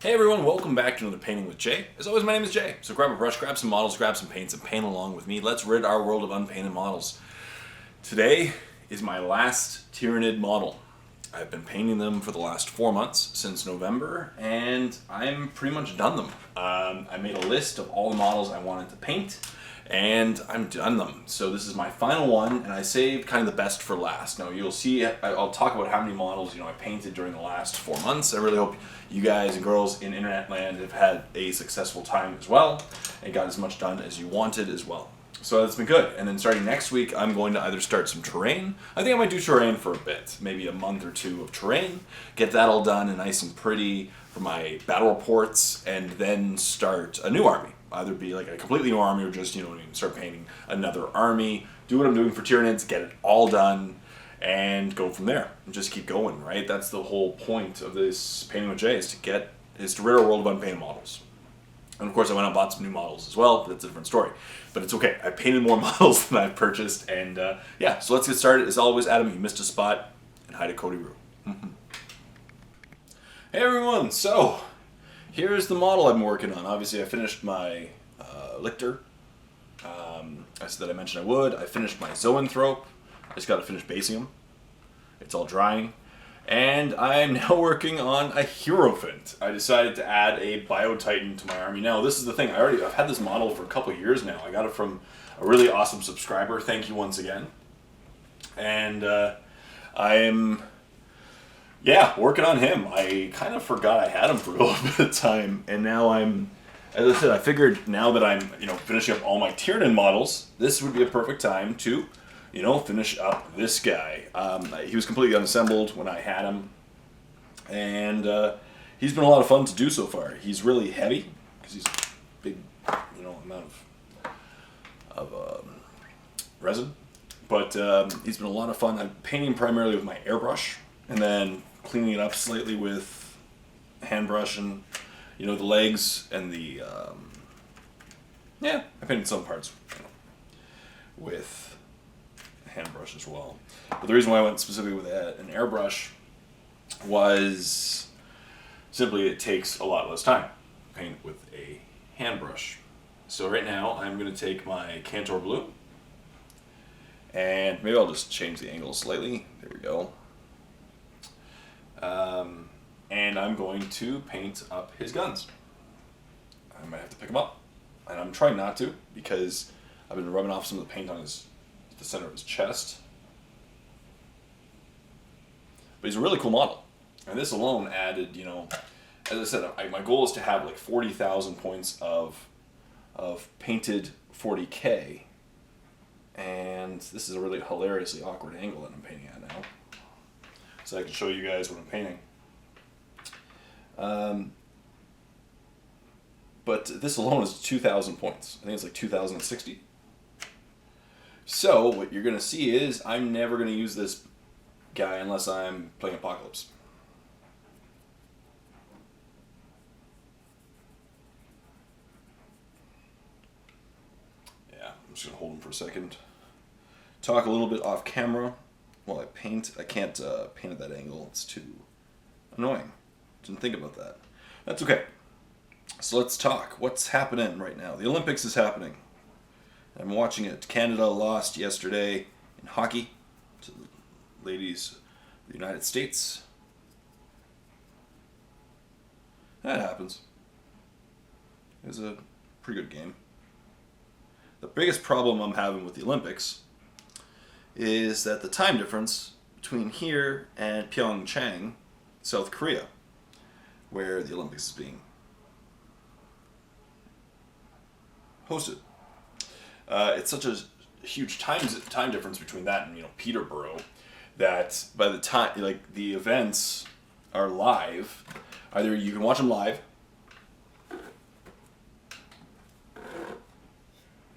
Hey everyone, welcome back to another Painting with Jay. As always, my name is Jay. So grab a brush, grab some models, grab some paints, and paint along with me. Let's rid our world of unpainted models. Today is my last Tyranid model. I've been painting them for the last 4 months, since November, and I'm pretty much done them. I made a list of all the models I wanted to paint, and I'm done them. So this is my final one, and I saved kind of the best for last. Now you'll see, I'll talk about how many models I painted during the last 4 months. I really hope you guys and girls in internet land have had a successful time as well, and got as much done as you wanted as well. So that's been good. And then starting next week, I'm going to either start some terrain. I think I might do terrain for a bit, maybe a month or two of terrain, get that all done and nice and pretty for my battle reports, and then start a new army. Either be like a completely new army or just, start painting another army, do what I'm doing for Tyranids, get it all done, and go from there. And just keep going, right? That's the whole point of this Painting with Jay, is to rid our world of unpainted models. And of course I went out and bought some new models as well, but that's a different story. But it's okay, I painted more models than I've purchased, and yeah, so let's get started. As always, Adam, you missed a spot, and hi to Cody Rue. Hey everyone, so here's the model I'm working on. Obviously I finished my Lictor, I said that I mentioned I would. I finished my Zoanthrope, I just got to finish basing them. It's all drying. And I'm now working on a Hierophant. I decided to add a biotitan to my army. Now, this is the thing. I've had this model for a couple years now. I got it from a really awesome subscriber. Thank you once again. And I'm, working on him. I kind of forgot I had him for a little bit of time, and now as I said, I figured now that I'm, finishing up all my Tyranid models, this would be a perfect time to finish up this guy. He was completely unassembled when I had him, and he's been a lot of fun to do so far. He's really heavy, because he's a big, amount of resin, but he's been a lot of fun. I'm painting primarily with my airbrush, and then cleaning it up slightly with hand brush, and the legs, and the, I painted some parts with hand brush as well. But the reason why I went specifically with an airbrush was simply it takes a lot less time to paint with a hand brush. So right now I'm going to take my Cantor Blue, and maybe I'll just change the angle slightly. There we go. And I'm going to paint up his guns. I might have to pick him up, and I'm trying not to, because I've been rubbing off some of the paint on the center of his chest. But he's a really cool model, and this alone added, as I said, my goal is to have like 40,000 points of painted 40K, and this is a really hilariously awkward angle that I'm painting at now, so I can show you guys what I'm painting. But this alone is 2,000 points. I think it's like 2,060. So what you're going to see is I'm never going to use this guy unless I'm playing Apocalypse. Yeah, I'm just going to hold him for a second. Talk a little bit off camera while I paint. I can't paint at that angle. It's too annoying. Didn't think about that. That's okay. So let's talk. What's happening right now? The Olympics is happening. I'm watching it. Canada lost yesterday in hockey to the ladies of the United States. That happens. It was a pretty good game. The biggest problem I'm having with the Olympics is that the time difference between here and Pyeongchang, South Korea, where the Olympics is being hosted. It's such a huge time difference between that and Peterborough, that by the time the events are live, either you can watch them live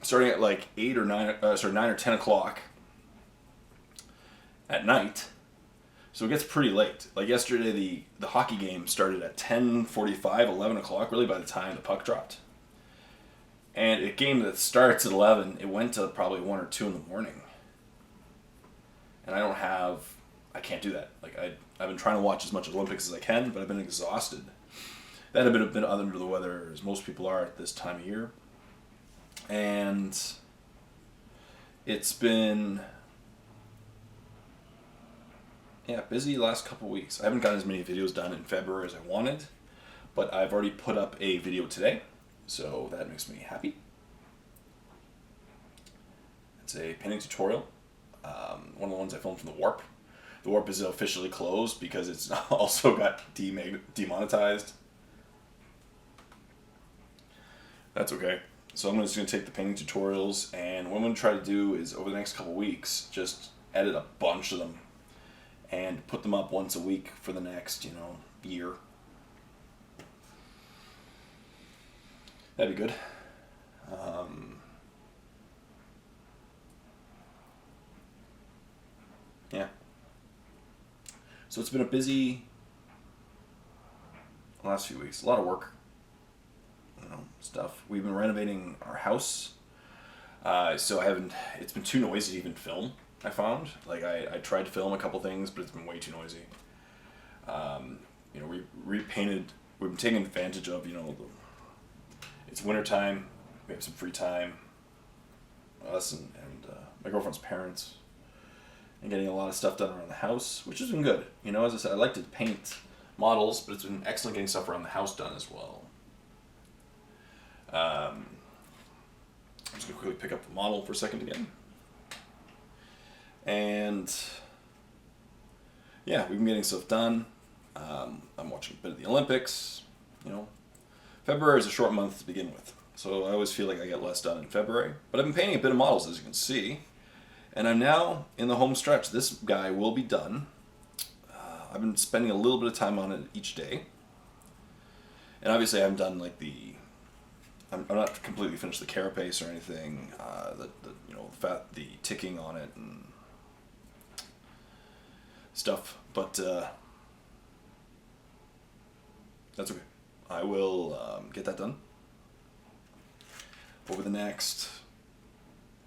starting at like 9 or 10 o'clock at night, so it gets pretty late. Like yesterday, the hockey game started at 10:45, 11 o'clock, really by the time the puck dropped. And a game that starts at 11, it went to probably 1 or 2 in the morning. And I can't do that. Like I've been trying to watch as much Olympics as I can, but I've been exhausted. that a bit under the weather, as most people are at this time of year. And it's been, yeah, busy the last couple weeks. I haven't gotten as many videos done in February as I wanted, but I've already put up a video today, so that makes me happy. It's a painting tutorial, one of the ones I filmed from the Warp. The Warp is officially closed because it's also got demonetized. That's okay. So I'm just going to take the painting tutorials, and what I'm going to try to do is over the next couple weeks, just edit a bunch of them and put them up once a week for the next, year. That'd be good. Yeah. So it's been a busy last few weeks. A lot of work. Stuff. We've been renovating our house. So it's been too noisy to even film, I found. Like, I tried to film a couple things, but it's been way too noisy. We repainted, we've been taking advantage of, it's wintertime, we have some free time, us and my girlfriend's parents, and getting a lot of stuff done around the house, which has been good. As I said, I like to paint models, but it's been excellent getting stuff around the house done as well. I'm just going to quickly pick up the model for a second again. And yeah, we've been getting stuff done. I'm watching a bit of the Olympics. February is a short month to begin with, so I always feel like I get less done in February. But I've been painting a bit of models, as you can see, and I'm now in the home stretch. This guy will be done. I've been spending a little bit of time on it each day, and obviously I haven't done like I'm not completely finished the carapace or anything. The ticking on it and stuff, but that's okay. I will get that done over the next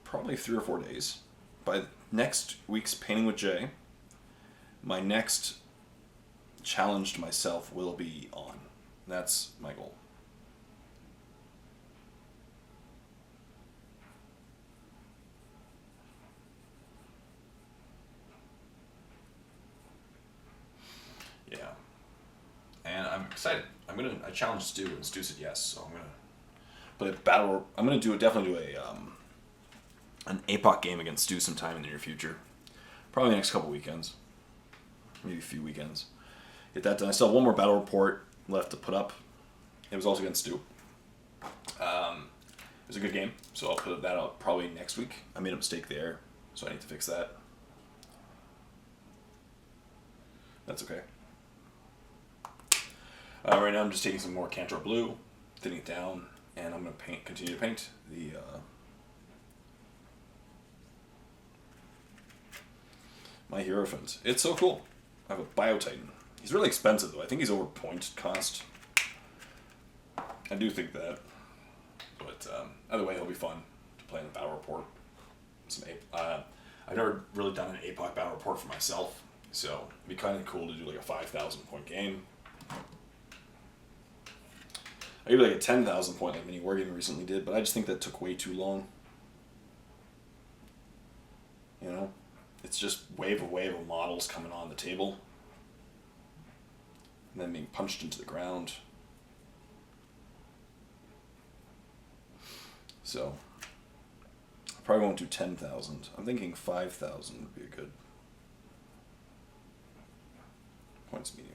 probably 3 or 4 days. By next week's Painting with Jay, my next challenge to myself will be on. That's my goal. Yeah, and I'm excited. I challenged Stu, and Stu said yes. So I'm gonna definitely do an APOC game against Stu sometime in the near future. Probably the next couple weekends, maybe a few weekends. Get that done. I still have one more battle report left to put up. It was also against Stu. It was a good game, so I'll put that up probably next week. I made a mistake there, so I need to fix that. That's okay. Right now I'm just taking some more Cantor Blue, thinning it down, and I'm going to continue to paint my Hierophant. It's so cool. I have a biotitan. He's really expensive though. I think he's over point cost. I do think that. But either way, it'll be fun to play in the battle report. I've never really done an APOC battle report for myself, so it'd be kind of cool to do like a 5,000 point game. I could do like a 10,000 point like Miniwargamer recently did, but I just think that took way too long. It's just wave of models coming on the table and then being punched into the ground. So I probably won't do 10,000. I'm thinking 5,000 would be a good points medium.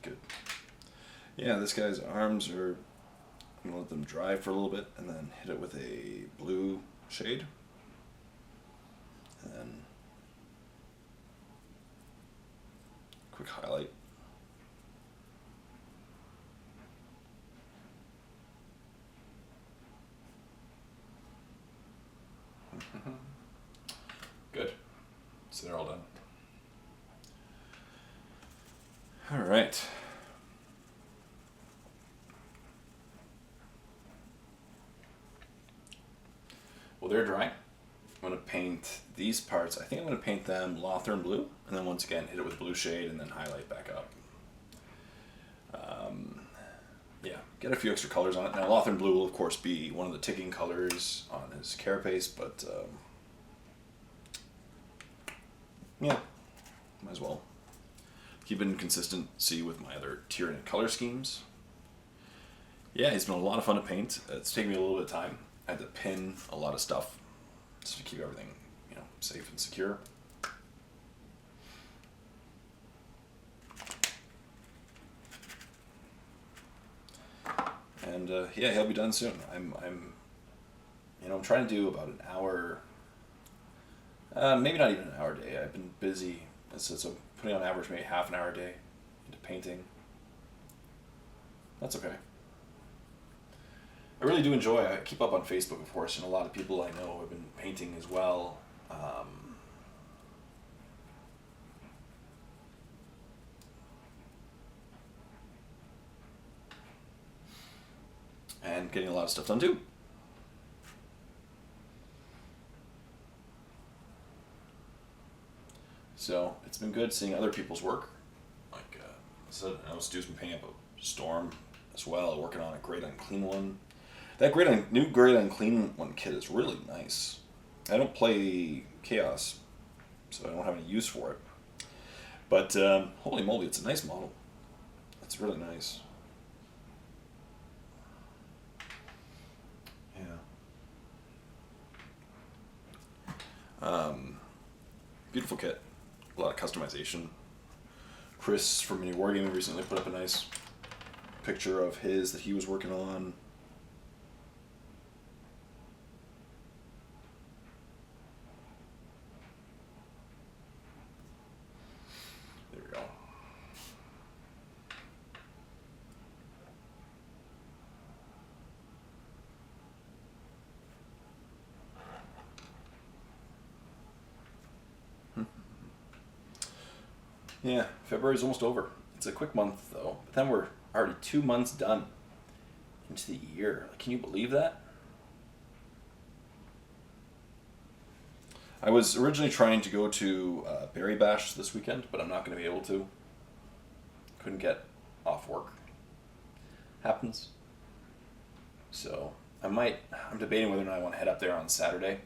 Good. Yeah, this guy's arms are, I'm going to let them dry for a little bit and then hit it with a blue shade. And then quick highlight. Good. So they're all done. All right. Well, they're dry. I'm going to paint these parts. I think I'm going to paint them Lothern blue, and then once again hit it with blue shade and then highlight back up. Yeah, get a few extra colors on it. Now, Lothern blue will of course be one of the ticking colors on his carapace, but yeah, might as well keep it in consistency with my other Tyranid color schemes. Yeah, he's been a lot of fun to paint. It's taken me a little bit of time. I had to pin a lot of stuff just to keep everything, safe and secure. And yeah, he'll be done soon. I'm trying to do about an hour, maybe not even an hour a day. I've been busy, so putting on average maybe half an hour a day into painting. That's okay. I really do enjoy. I keep up on Facebook, of course, and a lot of people I know have been painting as well. And getting a lot of stuff done too. So it's been good seeing other people's work. Like I know Stu's been painting up a storm as well, working on a Great Unclean one. That new Great Unclean one kit is really nice. I don't play Chaos, so I don't have any use for it. But holy moly, it's a nice model. It's really nice. Yeah. Beautiful kit. A lot of customization. Chris from Miniwargamer recently put up a nice picture of his that he was working on. There we go. Yeah, February's almost over. It's a quick month though, but then we're already 2 months done into the year. Can you believe that? I was originally trying to go to Berry Bash this weekend, but I'm not going to be able to. Couldn't get off work. Happens. So I'm debating whether or not I want to head up there on Saturday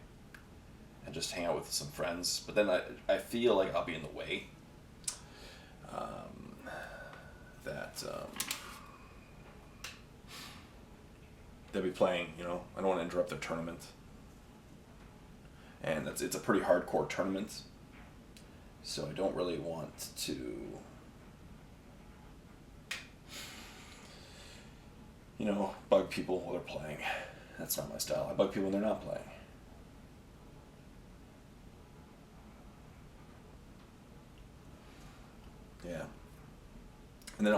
and just hang out with some friends. But then I feel like I'll be in the way. They'll be playing, I don't want to interrupt their tournament. And it's a pretty hardcore tournament. So I don't really want to, bug people while they're playing. That's not my style. I bug people when they're not playing. Yeah. And then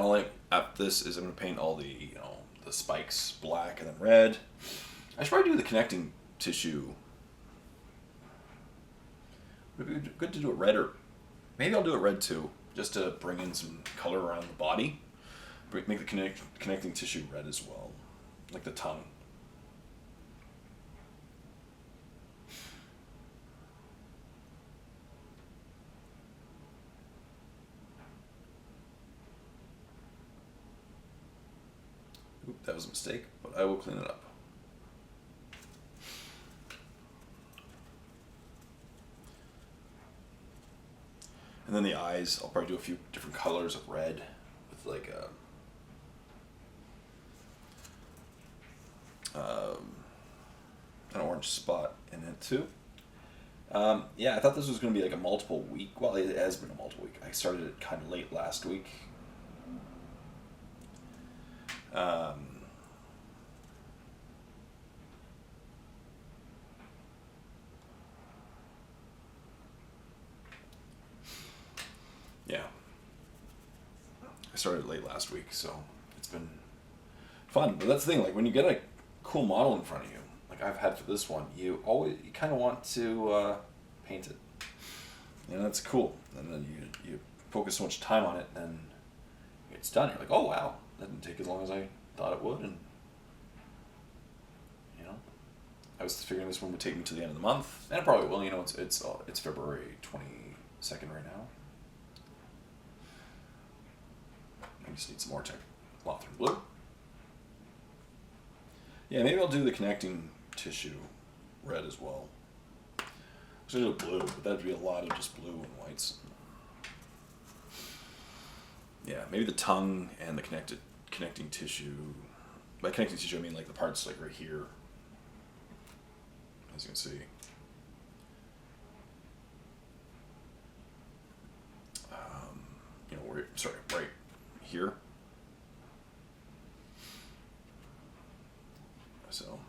after this is I'm going to paint all the, the spikes black and then red. I should probably do the connecting tissue. Would it be good to do it red, or maybe I'll do it red too, just to bring in some color around the body. Make the connecting tissue red as well, like the tongue. Oop, that was a mistake, but I will clean it up. And then the eyes, I'll probably do a few different colors of red with like an orange spot in it too. Yeah, I thought this was going to be like a multiple week. Well, it has been a multiple week. I started it kind of late last week. Yeah. I started late last week, so it's been fun. But that's the thing, like when you get a cool model in front of you, like I've had for this one, you kind of want to paint it. That's cool. And then you focus so much time on it, and it's done. You're like, oh wow, that didn't take as long as I thought it would, and I was figuring this one would take me to the end of the month, and it probably will. You know, it's February 22nd right now. I just need some more Lothran blue. Yeah, maybe I'll do the connecting tissue red as well. I was gonna do blue, but that'd be a lot of just blue and whites. Yeah, maybe the tongue and the connecting tissue. By connecting tissue, I mean like the parts like right here, as you can see. You know, right here. So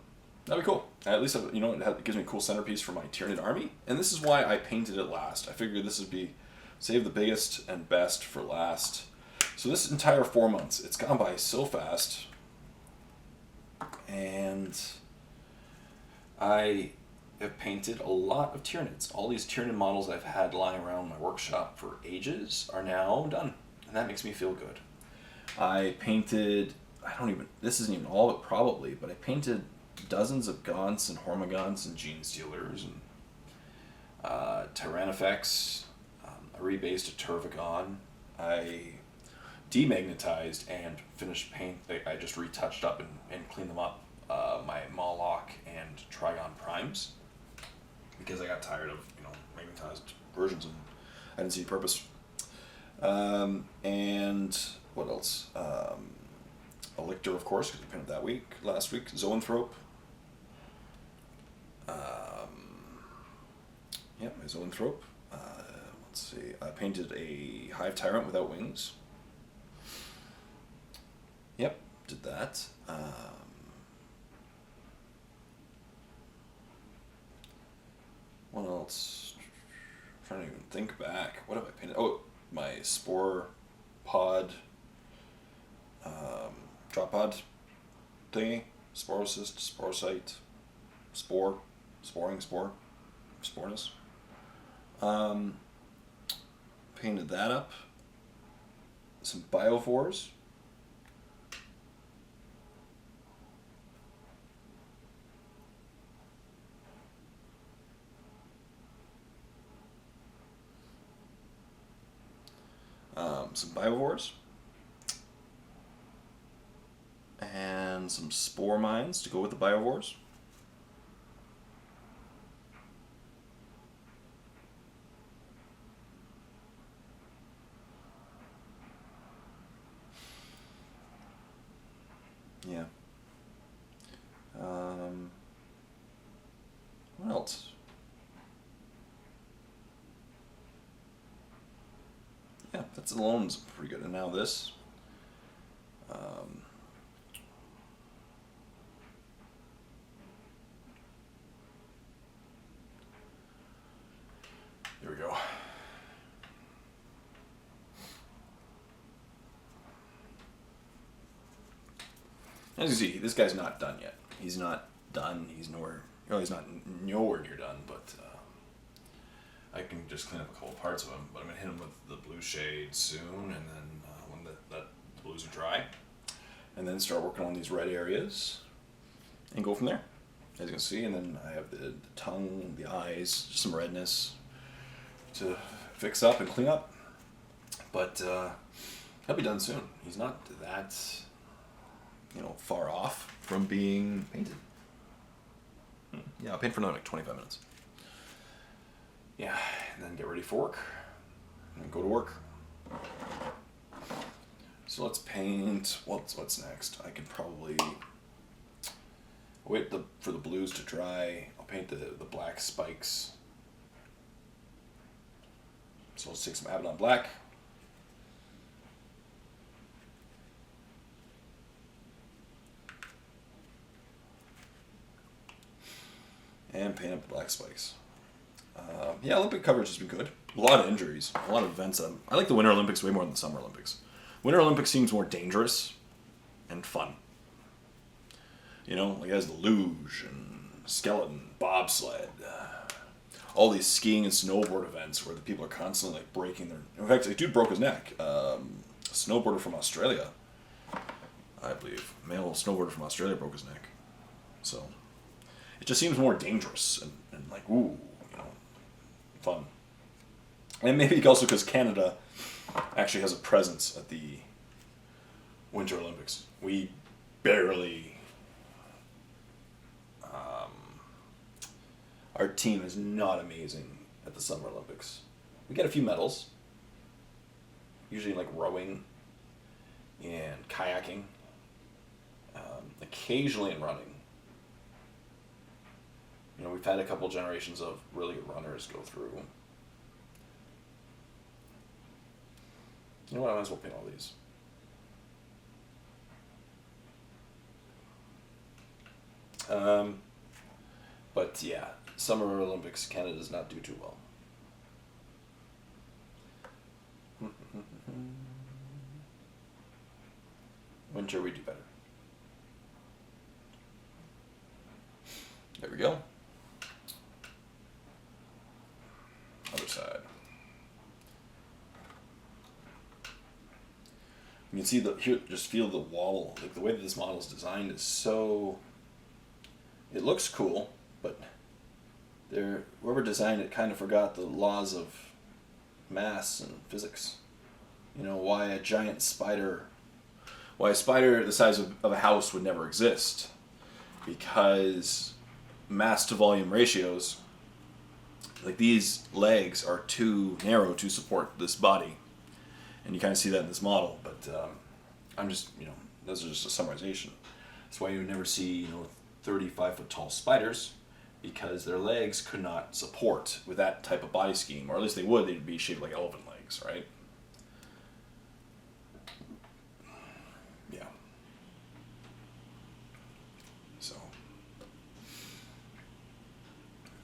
that'd be cool. At least, you know, it gives me a cool centerpiece for my Tyranid Army, and this is why I painted it last. I figured this would be save the biggest and best for last. So this entire 4 months, it's gone by so fast, and I have painted a lot of Tyranids. All these Tyranid models I've had lying around my workshop for ages are now done, and that makes me feel good. I painted, this isn't even all of it probably, but I painted dozens of Gaunts and Hormagaunts and Gene Stealers and Tyrannifex. I rebased a Turvagon. I demagnetized and finished paint. I just retouched up and cleaned them up. My Moloch and Trigon Primes, because I got tired of, you know, magnetized versions and I didn't see a purpose. And what else? A Lictor, of course, because I painted that last week. Zoanthrope. Yeah, my Zoanthrope. Let's see. I painted a Hive Tyrant without wings. Yep, did that. What else? I'm trying to even think back. What have I painted? Oh, my Spore Pod, Drop Pod thingy. Sporocyst, Sporocyte, Spore, Spornus. Painted that up. Some Biovores. Some Biovores. And some Spore Mines to go with the Biovores. Yeah. What else? Yeah, that's alone is pretty good. And now this. Here we go. As you see, this guy's not done yet. He's not done. He's nowhere. Oh, he's not nowhere near done. But I can just clean up a couple parts of him. But I'm gonna hit him with the blue shade soon, and then when the blues are dry, and then start working on these red areas, and go from there. As you can see, and then I have the tongue, the eyes, just some redness to fix up and clean up. But he'll be done soon. He's not that, you know, far off from being painted. Yeah, I'll paint for another like 25 minutes. Yeah, and then get ready for work, and then go to work. So let's paint. What's next? I can probably wait for the blues to dry. I'll paint the black spikes. So let's take some Abaddon black. And paint up the black spikes. Yeah, Olympic coverage has been good. A lot of injuries, a lot of events. I like the Winter Olympics way more than the Summer Olympics. Winter Olympics seems more dangerous and fun. You know, like it has the luge and skeleton, bobsled, all these skiing and snowboard events where the people are constantly like breaking their. In fact, a dude broke his neck. A snowboarder from Australia, I believe, male snowboarder from Australia broke his neck. So it just seems more dangerous and like, ooh, fun. And maybe also because Canada actually has a presence at the Winter Olympics. We barely... our team is not amazing at the Summer Olympics. We get a few medals, usually like rowing and kayaking, occasionally in running. We've had a couple generations of really good runners go through. You know what, I might as well paint all these. But yeah, Summer Olympics, Canada does not do too well. Winter, we do better. There we go. Other side. You can see here, just feel the wobble. Like the way that this model is designed is so... It looks cool, but whoever designed it kind of forgot the laws of mass and physics. Why a giant spider... Why a spider the size of a house would never exist. Because mass to volume ratios, like these legs are too narrow to support this body. And you kind of see that in this model, but I'm just, those are just a summarization. That's why you would never see, 35-foot tall spiders, because their legs could not support with that type of body scheme, or at least they would, they'd be shaped like elephant legs, right? Yeah. So,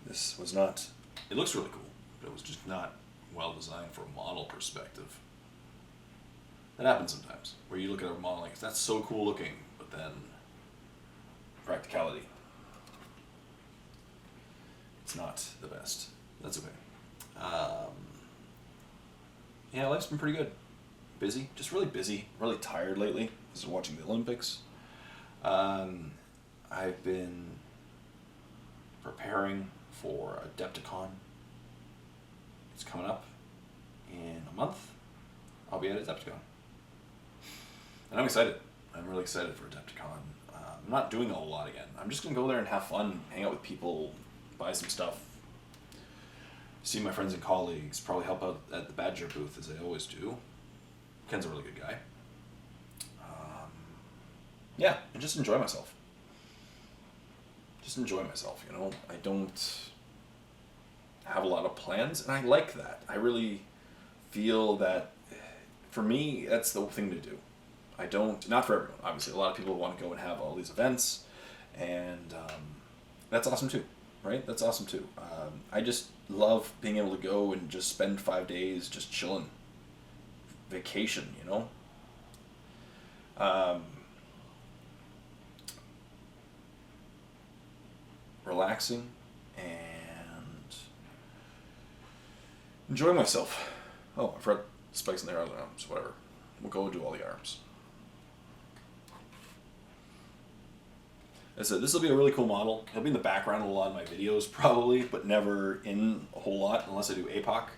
this was not, it looks really cool, but it was just not well designed from a model perspective. That happens sometimes, where you look at a model like, that's so cool looking, but then practicality, it's not the best. That's okay. Yeah, life's been pretty good. Busy, just really busy, really tired lately. Just watching the Olympics. I've been preparing for Adepticon. It's coming up in a month. I'll be at Adepticon. And I'm excited. I'm really excited for Adepticon. I'm not doing a whole lot again. I'm just going to go there and have fun, hang out with people, buy some stuff, see my friends and colleagues, probably help out at the Badger booth as I always do. Ken's a really good guy. Yeah, and just enjoy myself. Just enjoy myself, I don't have a lot of plans, and I like that. I really feel that, for me, that's the thing to do. Not for everyone, obviously. A lot of people want to go and have all these events, and that's awesome too, right? That's awesome too. I just love being able to go and just spend 5 days just chilling. Vacation, relaxing and enjoying myself. Oh, I forgot spikes in the other arms, whatever. We'll go do all the arms. As I said, this will be a really cool model. He'll be in the background of a lot of my videos probably, but never in a whole lot unless I do APOC.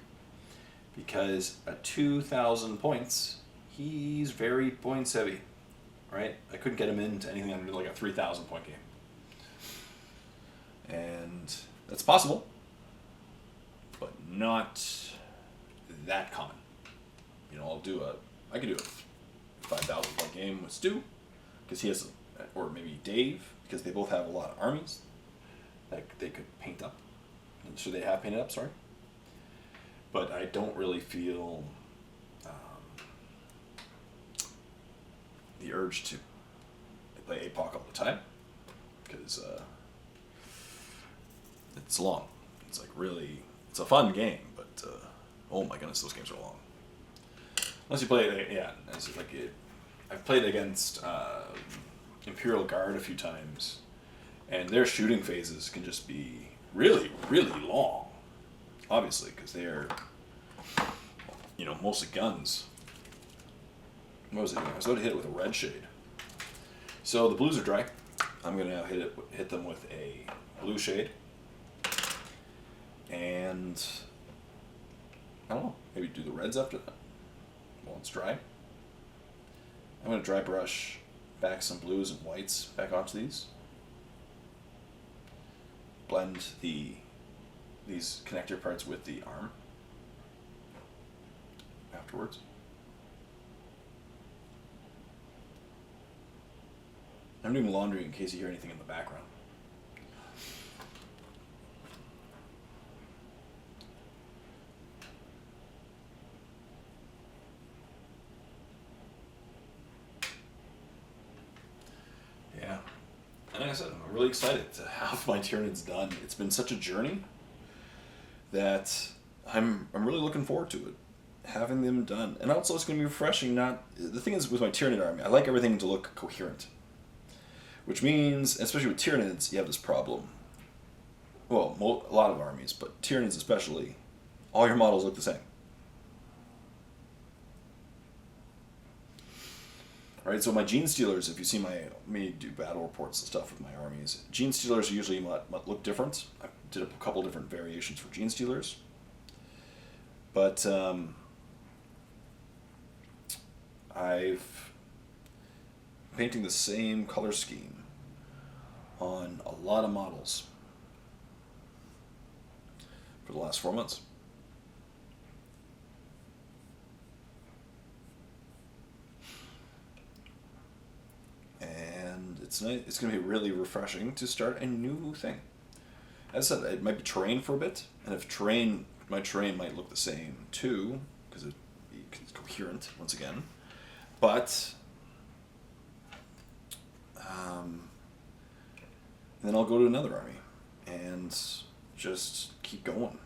Because at 2,000 points, he's very points heavy, right? I couldn't get him into anything under like a 3,000 point game. And that's possible, but not that common. I could do a 5,000 point game with Stu, because he has, or maybe Dave, because they both have a lot of armies that they could paint up. So they have painted up, sorry. But I don't really feel the urge to play APOC all the time, because it's long. It's like really, it's a fun game, but oh my goodness, those games are long. Unless you play it, I've played against Imperial Guard a few times, and their shooting phases can just be really, really long. Obviously, because they're, mostly guns. What was it doing? I was about to hit it with a red shade. So the blues are dry. I'm gonna now hit them with a blue shade. And I don't know, maybe do the reds after that while it's dry. I'm going to dry brush back some blues and whites back onto these. Blend these connector parts with the arm afterwards. I'm doing laundry in case you hear anything in the background. Yeah. And like I said, I'm really excited to have my Tyranids done. It's been such a journey that I'm really looking forward to it, having them done. And also it's going to be refreshing. The thing is with my Tyranid Army, I like everything to look coherent. Which means, especially with Tyranids, you have this problem. Well, a lot of armies, but Tyranids especially, all your models look the same. Right, so my gene stealers, if you see me do battle reports and stuff with my armies, gene stealers usually might look different. I did a couple different variations for gene stealers. But I've painting the same color scheme on a lot of models for the last 4 months. And it's going to be really refreshing to start a new thing. As I said, it might be terrain for a bit, and if my terrain might look the same too, because it's coherent once again, but and then I'll go to another army and just keep going.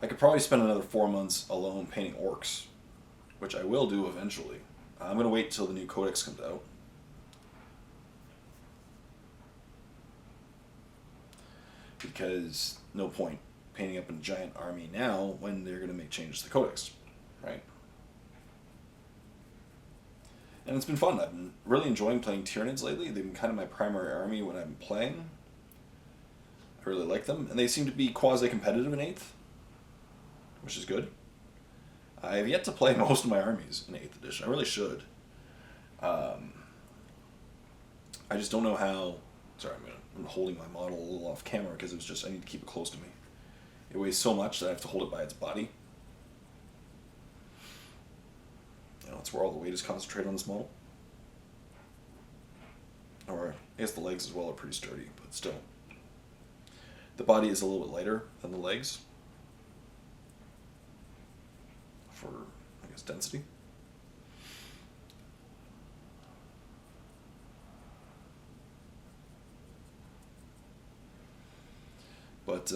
I could probably spend another 4 months alone painting orcs, which I will do eventually. I'm going to wait till the new codex comes out. Because no point painting up a giant army now when they're going to make changes to the codex, right? And it's been fun. I've been really enjoying playing Tyranids lately. They've been kind of my primary army when I'm playing. I really like them. And they seem to be quasi-competitive in 8th, which is good. I have yet to play most of my armies in 8th edition. I really should. I just don't know how... Sorry, I'm holding my model a little off camera because I need to keep it close to me. It weighs so much that I have to hold it by its body. That's where all the weight is concentrated on this model. Or I guess the legs as well are pretty sturdy, but still. The body is a little bit lighter than the legs for, I guess, density. But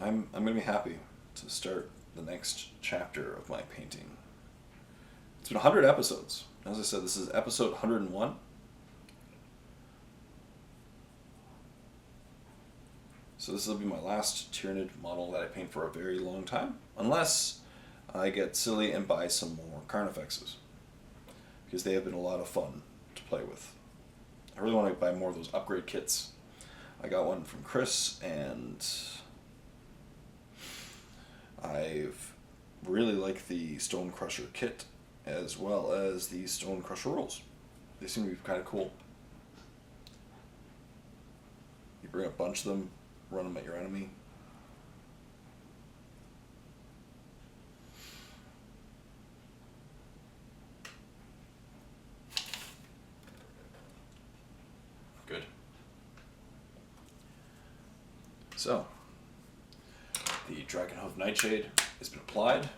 I'm going to be happy to start the next chapter of my painting. It's been 100 episodes. As I said, this is episode 101. So this will be my last Tyranid model that I paint for a very long time, unless I get silly and buy some more Carnifexes, because they have been a lot of fun to play with. I really want to buy more of those upgrade kits. I got one from Chris, and I've really liked the Stone Crusher kit, as well as the Stone Crusher rolls. They seem to be kind of cool. You bring a bunch of them, run them at your enemy. Good. So, the Dragonhoof Nightshade has been applied.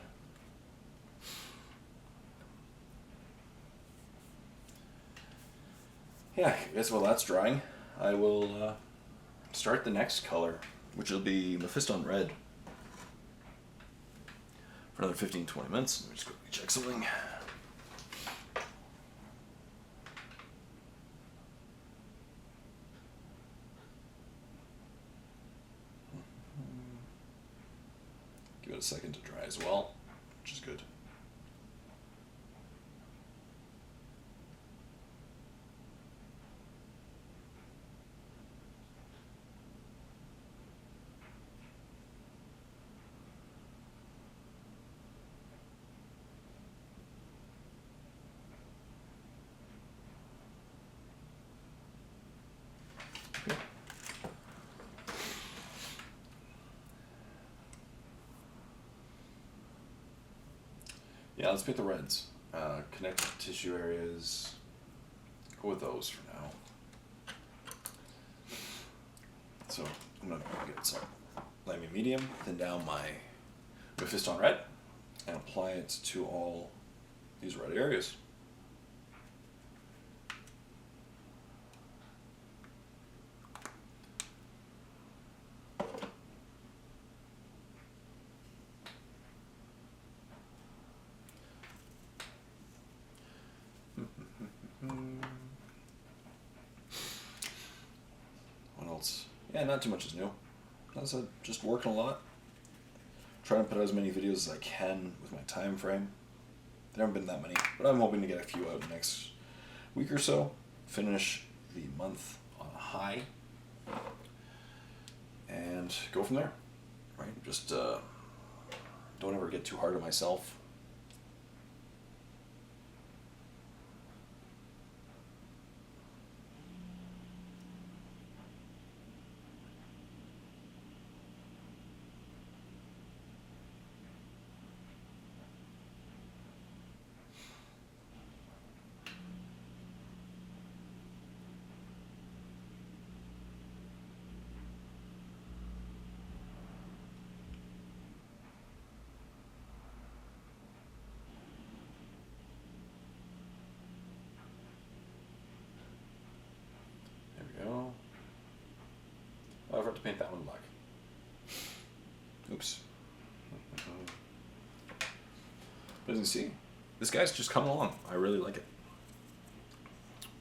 Yeah, I guess while that's drying, I will start the next color, which will be Mephiston Red. For another 15-20 minutes. Let me just quickly check something. Give it a second to dry as well, which is good. Yeah, let's pick the reds. Connective tissue areas. Go with those for now. So I'm going to get some Lamy medium, thin down my Mephiston red, and apply it to all these red areas. What else? Yeah, not too much is new. As I said, just working a lot. Trying to put out as many videos as I can with my time frame. There haven't been that many, but I'm hoping to get a few out in the next week or so. Finish the month on a high. And go from there. Right? Just don't ever get too hard on myself. Go. Oh, I forgot to paint that one black. Oops. But as you can see, this guy's just coming along. I really like it.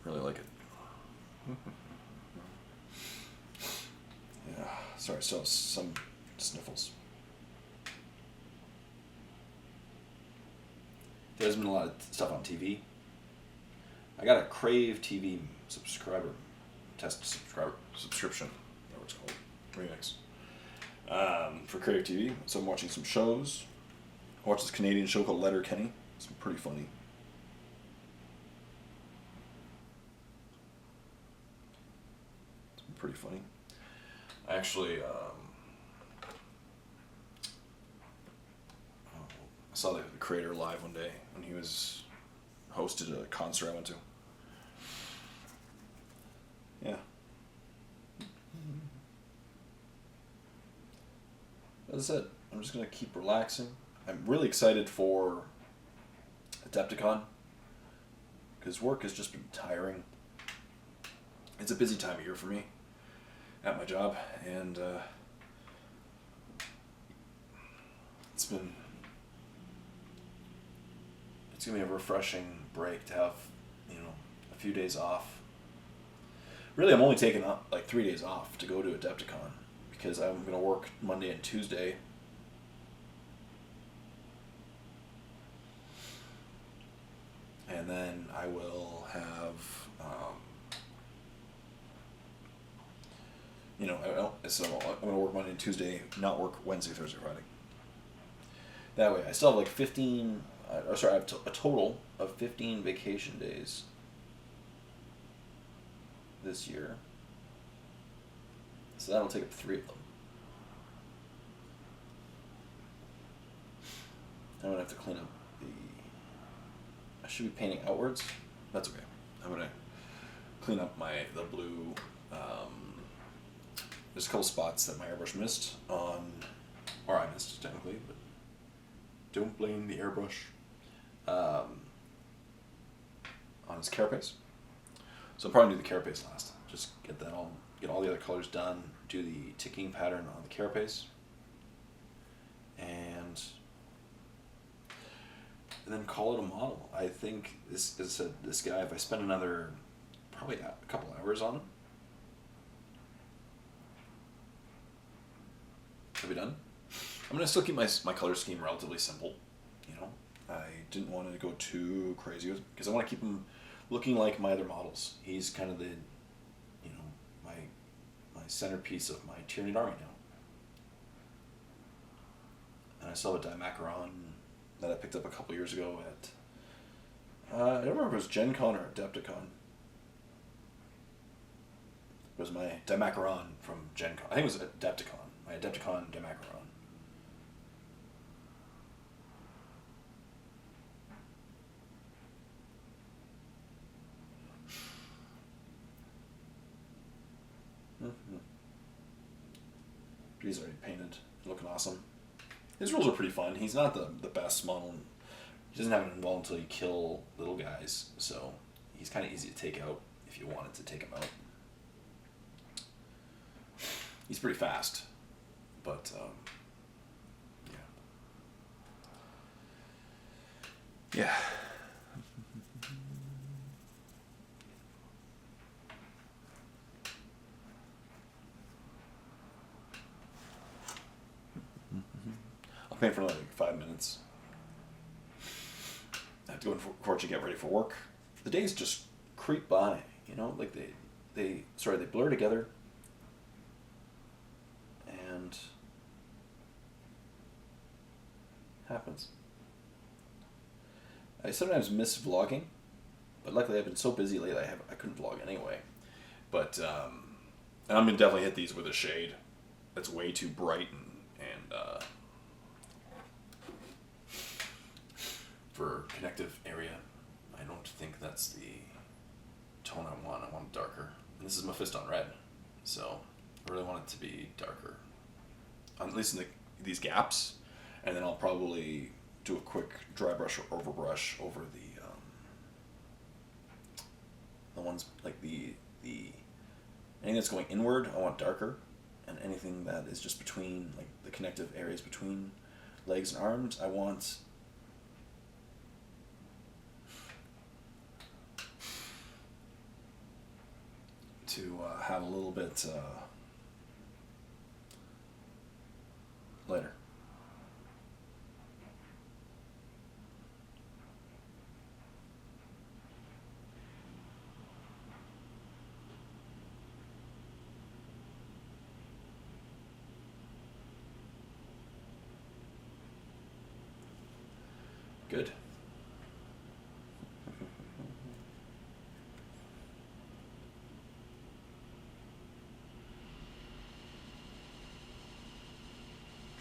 Really like it. Yeah. Sorry, so some sniffles. There's been a lot of stuff on TV. I got a Crave TV subscription, whatever it's called, remix, for Crave TV. So I'm watching some shows. I watched this Canadian show called Letterkenny. It's pretty funny. It's pretty funny. I actually I saw the creator live one day when he was hosted a concert I went to. Yeah. That's it. I'm just going to keep relaxing. I'm really excited for Adepticon because work has just been tiring. It's a busy time of year for me at my job, and it's going to be a refreshing break to have, a few days off. Really, I'm only taking like 3 days off to go to Adepticon because I'm going to work Monday and Tuesday. And then I will have, so I'm going to work Monday and Tuesday, not work Wednesday, Thursday, Friday. That way, I still have like 15, I have a total of 15 vacation days this year. So that'll take up 3 of them. I'm going to have to clean up I should be painting outwards. That's okay. I'm going to clean up the blue. There's a couple spots that my airbrush missed or I missed technically, but don't blame the airbrush. On his carapace. So I'll probably do the carapace last. Just get all the other colors done, do the ticking pattern on the carapace, and then call it a model. I think this guy, if I spend another probably a couple hours on him, I'll be done. I'm going to still keep my color scheme relatively simple. I didn't want to go too crazy with it because I want to keep him looking like my other models. He's kind of the, my centerpiece of my Tyranid Army now. And I still have a Dimacaron that I picked up a couple years ago at, I don't remember if it was Gen Con or Adepticon. It was my Dimacaron from Gen Con. I think it was Adepticon. My Adepticon Dimacaron. He's already painted, looking awesome. His rules are pretty fun. He's not the best model. He doesn't have an invul until you kill little guys, so he's kind of easy to take out if you wanted to take him out. He's pretty fast, but yeah. I'll paint for like 5 minutes. I have to go in court to get ready for work. The days just creep by, you know, like they blur together, and happens. I sometimes miss vlogging, but luckily I've been so busy lately I couldn't vlog anyway. But and I'm gonna definitely hit these with a shade that's way too bright and for connective area. I don't think that's the tone I want. I want it darker. And this is Mephisto on red, so I really want it to be darker, at least in these gaps. And then I'll probably do a quick dry brush or overbrush over the ones like the anything that's going inward. I want darker, and anything that is just between, like the connective areas between legs and arms, I want to have a little bit lighter. Good.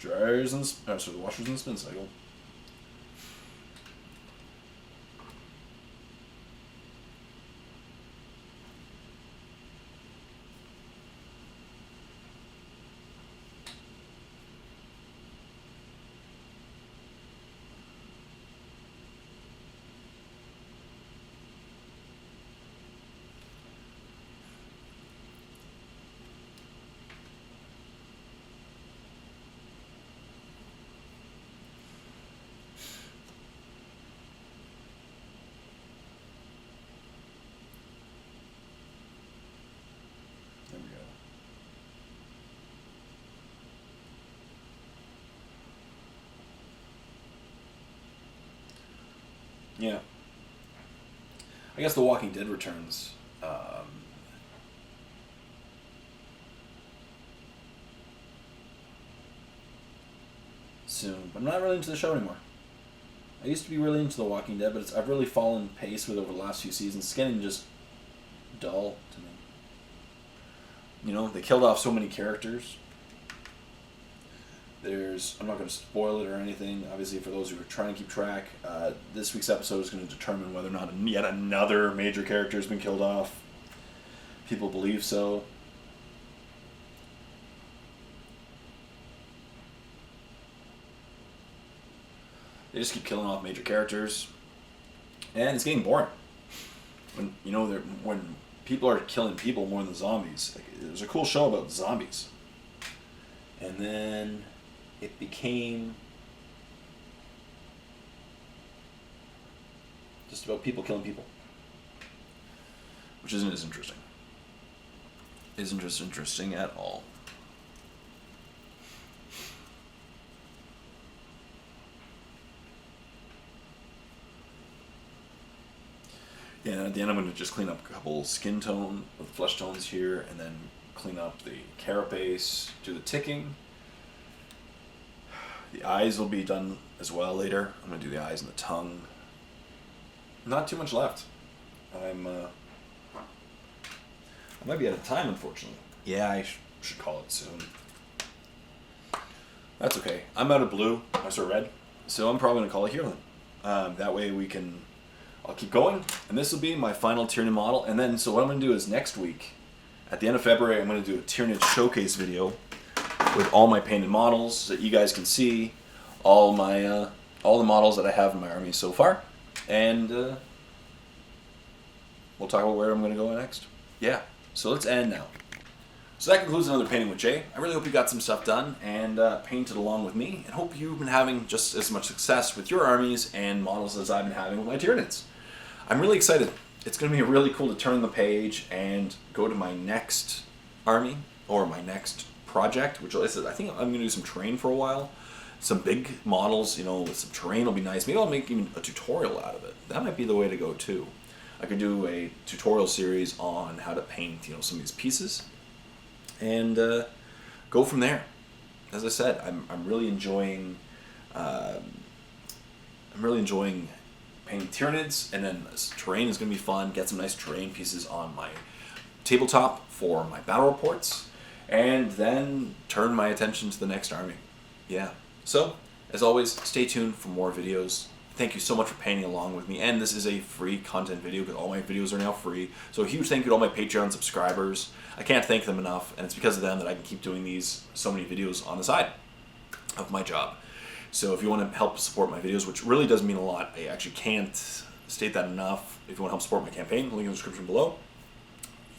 Dryers and the washers and the spin cycle. There we go. Yeah. I guess The Walking Dead returns. Soon, but I'm not really into the show anymore. I used to be really into The Walking Dead, but I've really fallen pace with over the last few seasons. It's getting just dull to me. You know, they killed off so many characters. I'm not going to spoil it or anything. Obviously, for those who are trying to keep track, this week's episode is going to determine whether or not yet another major character has been killed off. People believe so. They just keep killing off major characters, and it's getting boring. When people are killing people more than zombies. Like, it was a cool show about zombies, and then it became just about people killing people, which isn't as interesting. Isn't just interesting at all. Yeah, and at the end I'm going to just clean up a couple skin tone with flesh tones here, and then clean up the carapace, do the ticking. The eyes will be done as well later. I'm going to do the eyes and the tongue. Not too much left. I might be out of time, unfortunately. Yeah, I should call it soon. That's okay. I'm out of blue. I saw red. So I'm probably going to call it here then. That way I'll keep going, and this will be my final Tyranid model. And then, so what I'm going to do is next week, at the end of February, I'm going to do a Tyranid showcase video with all my painted models so that you guys can see all the models that I have in my army so far, and we'll talk about where I'm going to go next. Yeah, so let's end now. So that concludes another Painting with Jay. I really hope you got some stuff done and painted along with me, and hope you've been having just as much success with your armies and models as I've been having with my Tyranids. I'm really excited. It's going to be really cool to turn the page and go to my next army, or my next project, which I think I'm going to do some terrain for a while. Some big models, with some terrain will be nice. Maybe I'll make even a tutorial out of it. That might be the way to go too. I could do a tutorial series on how to paint, some of these pieces, and go from there. As I said, I'm really enjoying painting Tyranids, and then this terrain is going to be fun. Get some nice terrain pieces on my tabletop for my battle reports, and then turn my attention to the next army. Yeah. So, as always, stay tuned for more videos. Thank you so much for painting along with me. And this is a free content video because all my videos are now free. So a huge thank you to all my Patreon subscribers. I can't thank them enough, and it's because of them that I can keep doing so many videos on the side of my job. So if you want to help support my videos, which really does mean a lot, I actually can't state that enough. If you want to help support my campaign, link in the description below.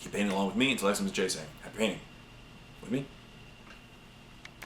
Keep painting along with me. Until next time, it's Jay saying, happy painting with me.